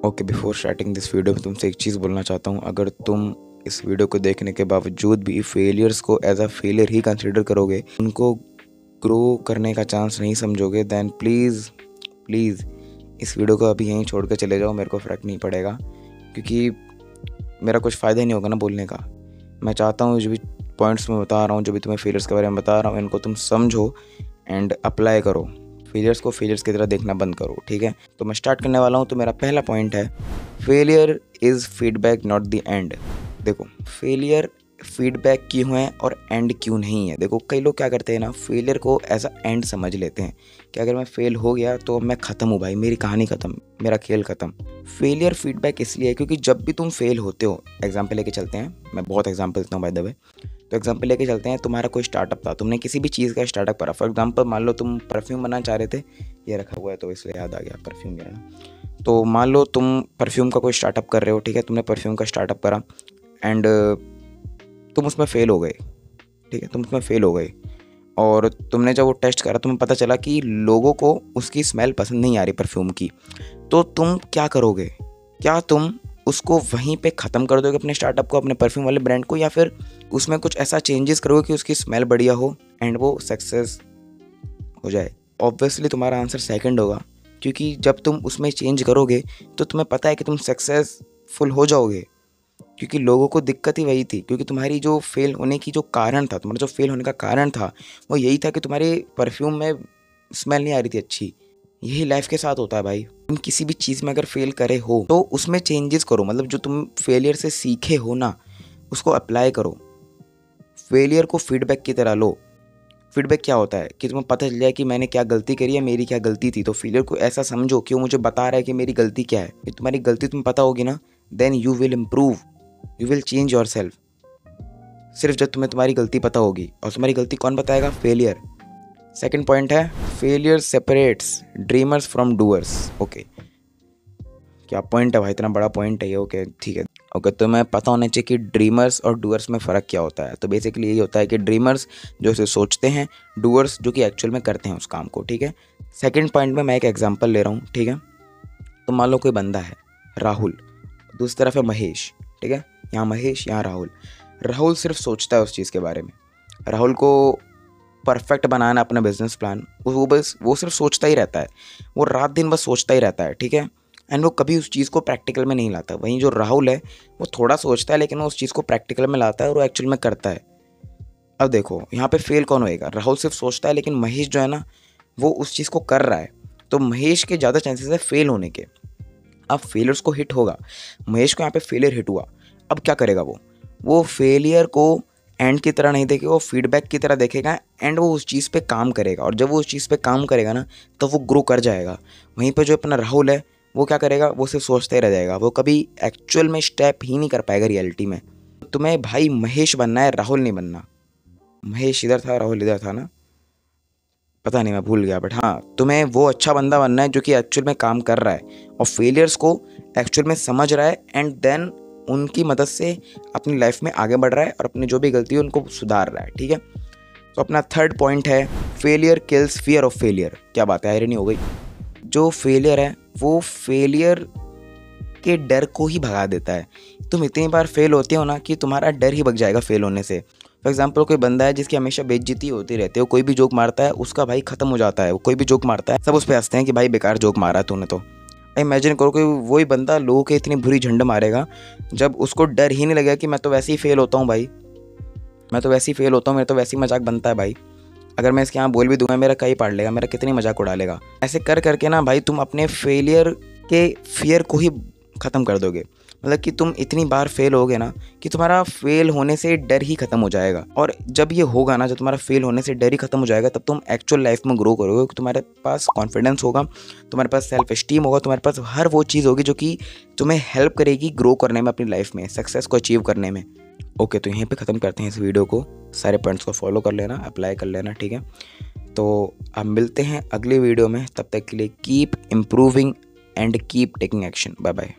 Okay, before starting this video में तुमसे एक चीज़ बोलना चाहता हूँ। अगर तुम इस वीडियो को देखने के बावजूद भी फेलियर्स को एज अ फेलियर ही कंसिडर करोगे, उनको ग्रो करने का चांस नहीं समझोगे, देन प्लीज़ प्लीज़ इस वीडियो को अभी यहीं छोड़ कर चले जाओ। मेरे को फ़र्क नहीं पड़ेगा, क्योंकि मेरा कुछ फ़ायदा ही नहीं होगा ना बोलने का। मैं चाहता हूँ जो भी पॉइंट्स मैं बता रहा हूँ, जो भी तुम्हें फेलियर्स के बारे में बता रहा हूँ, इनको तुम समझो एंड अप्लाई करो। फेलियर्स को फेलियर्स की तरह देखना बंद करो, ठीक है। तो मैं स्टार्ट करने वाला हूँ। तो मेरा पहला पॉइंट है, failure is feedback not the end. देखो, फेलियर फीडबैक क्यों है और एंड क्यों नहीं है। देखो, कई लोग क्या करते हैं ना, फेलियर को एज अ एंड समझ लेते हैं कि अगर मैं फेल हो गया तो मैं ख़त्म हूँ भाई, मेरी कहानी ख़त्म, मेरा खेल ख़त्म। फेलियर फीडबैक इसलिए है क्योंकि जब भी तुम फेल होते हो, एग्जाम्पल लेके चलते हैं, मैं बहुत एग्जाम्पल देता हूँ बाय द वे। तो एग्जाम्पल लेके चलते हैं, तुम्हारा कोई स्टार्टअप था, तुमने किसी भी चीज़ का स्टार्टअप करा। फॉर एग्जाम्पल मान लो तुम परफ्यूम बनाना चाह रहे थे, ये रखा हुआ है तो इसलिए याद आ गया परफ्यूम मेरा ना। तो मान लो तुम परफ्यूम का कोई स्टार्टअप कर रहे हो, ठीक है। तुमने परफ्यूम का स्टार्टअप करा एंड तुम उसमें फ़ेल हो गए, ठीक है। तुम उसमें फ़ेल हो गए और तुमने जब वो टेस्ट करा, तुम्हें पता चला कि लोगों को उसकी स्मेल पसंद नहीं आ रही परफ्यूम की। तो तुम क्या करोगे? क्या तुम उसको वहीं पे ख़त्म कर दोगे अपने स्टार्टअप को, अपने परफ्यूम वाले ब्रांड को, या फिर उसमें कुछ ऐसा चेंजेस करोगे कि उसकी स्मेल बढ़िया हो एंड वो सक्सेस हो जाए? ऑब्वियसली तुम्हारा आंसर सेकंड होगा, क्योंकि जब तुम उसमें चेंज करोगे तो तुम्हें पता है कि तुम सक्सेसफुल हो जाओगे। क्योंकि लोगों को दिक्कत ही वही थी, क्योंकि तुम्हारी जो फेल होने की जो कारण था, तुम्हारा जो फेल होने का कारण था वो यही था कि तुम्हारे परफ्यूम में स्मेल नहीं आ रही थी अच्छी। यही लाइफ के साथ होता है भाई। तुम किसी भी चीज़ में अगर फेल करे हो तो उसमें चेंजेस करो, मतलब जो तुम फेलियर से सीखे हो ना, उसको अप्लाई करो। फेलियर को फीडबैक की तरह लो। फीडबैक क्या होता है कि तुम्हें पता चल जाए कि मैंने क्या गलती करी है, मेरी क्या गलती थी। तो फेलियर को ऐसा समझो कि वो मुझे बता रहा है कि मेरी गलती क्या है। ये तुम्हारी गलती तुम्हें पता होगी ना, then you will improve, you will change yourself. सिर्फ जब तुम्हें तुम्हारी गलती पता होगी। और तुम्हारी गलती कौन बताएगा? फेलियर। सेकंड पॉइंट है, failure separates dreamers from doers. Okay, क्या पॉइंट है भाई, इतना बड़ा पॉइंट है ये। ओके, ठीक है। ओके, तो मैं पता होना चाहिए कि ड्रीमर्स और डूअर्स में फ़र्क क्या होता है। तो बेसिकली यही होता है कि ड्रीमर्स जो उसे सोचते हैं, डूअर्स जो कि एक्चुअल में करते हैं उस काम को, ठीक है। सेकंड पॉइंट में मैं एक एग्जांपल ले रहा हूँ, ठीक है। तो मान लो कोई बंदा है राहुल, दूसरी तरफ है महेश, ठीक है। यहाँ महेश, यहाँ राहुल। राहुल सिर्फ सोचता है उस चीज़ के बारे में। राहुल को परफेक्ट बनाना अपना बिजनेस प्लान, वो सिर्फ सोचता ही रहता है। वो रात दिन बस सोचता ही रहता है, ठीक है। एंड वो कभी उस चीज़ को प्रैक्टिकल में नहीं लाता। वहीं जो राहुल है वो थोड़ा सोचता है, लेकिन वो उस चीज़ को प्रैक्टिकल में लाता है और वो एक्चुअल में करता है। अब देखो, यहाँ पे फेल कौन होएगा? राहुल सिर्फ सोचता है, लेकिन महेश जो है ना, वो उस चीज़ को कर रहा है। तो महेश के ज़्यादा चांसेस है फेल होने के। अब फेलियर्स को हिट होगा, महेश को यहाँ पे फेलियर हिट हुआ। अब क्या करेगा वो फेलियर को एंड की तरह नहीं देखेगा, वो फीडबैक की तरह देखेगा एंड वो उस चीज़ पे काम करेगा। और जब वो उस चीज़ पे काम करेगा ना, तो वो ग्रो कर जाएगा। वहीं पे जो अपना राहुल है, वो क्या करेगा? वो सिर्फ सोचते ही रह जाएगा। वो कभी एक्चुअल में स्टेप ही नहीं कर पाएगा रियलिटी में। तुम्हें भाई महेश बनना है, राहुल नहीं बनना। महेश इधर था, राहुल इधर था ना, पता नहीं, मैं भूल गया। बट हाँ, तुम्हें वो अच्छा बंदा बनना है जो कि एक्चुअल में काम कर रहा है और फेलियर्स को एक्चुअल में समझ रहा है एंड देन उनकी मदद से अपनी लाइफ में आगे बढ़ रहा है और अपनी जो भी गलती है उनको सुधार रहा है, ठीक है। तो अपना थर्ड पॉइंट है, failure kills fear of failure. क्या बात है, आयरनी हो गई। जो फेलियर है वो फेलियर के डर को ही भगा देता है। तुम इतनी बार फेल होते हो ना कि तुम्हारा डर ही भग जाएगा फेल होने से। फॉर एग्जाम्पल, कोई बंदा है जिसकी हमेशा बेइज्जती होती रहती है, कोई भी जोक मारता है उसका भाई खत्म हो जाता है। वो कोई भी जोक मारता है, सब उस पर हंसते हैं कि भाई बेकार जोक मारा तूने। तो इमेजिन करो कि वही बंदा लोगों के इतनी बुरी झंड मारेगा जब उसको डर ही नहीं लगेगा कि मैं तो वैसे ही फेल होता हूँ भाई, मैं तो वैसे ही फेल होता हूँ, मेरा तो वैसे ही मजाक बनता है भाई। अगर मैं इसके यहाँ बोल भी दूंगा, मेरा कहीं पाड़ लेगा, मेरा कितनी मजाक उड़ा लेगा। ऐसे कर करके ना भाई तुम अपने फेलियर के फियर को ही ख़त्म कर दोगे। मतलब कि तुम इतनी बार फेल होगे ना कि तुम्हारा फेल होने से डर ही खत्म हो जाएगा। और जब ये होगा ना, जब तुम्हारा फेल होने से डर ही खत्म हो जाएगा, तब तुम एक्चुअल लाइफ में ग्रो करोगे। तुम्हारे पास कॉन्फिडेंस होगा, तुम्हारे पास सेल्फ एस्टीम होगा, तुम्हारे पास हर वो चीज़ होगी जो कि तुम्हें हेल्प करेगी ग्रो करने में, अपनी लाइफ में सक्सेस को अचीव करने में। ओके, तो यहीं पे ख़त्म करते हैं इस वीडियो को। सारे पॉइंट्स को फॉलो कर लेना, अप्लाई कर लेना, ठीक है। तो अब मिलते हैं अगले वीडियो में, तब तक के लिए keep improving and keep taking action. Bye bye.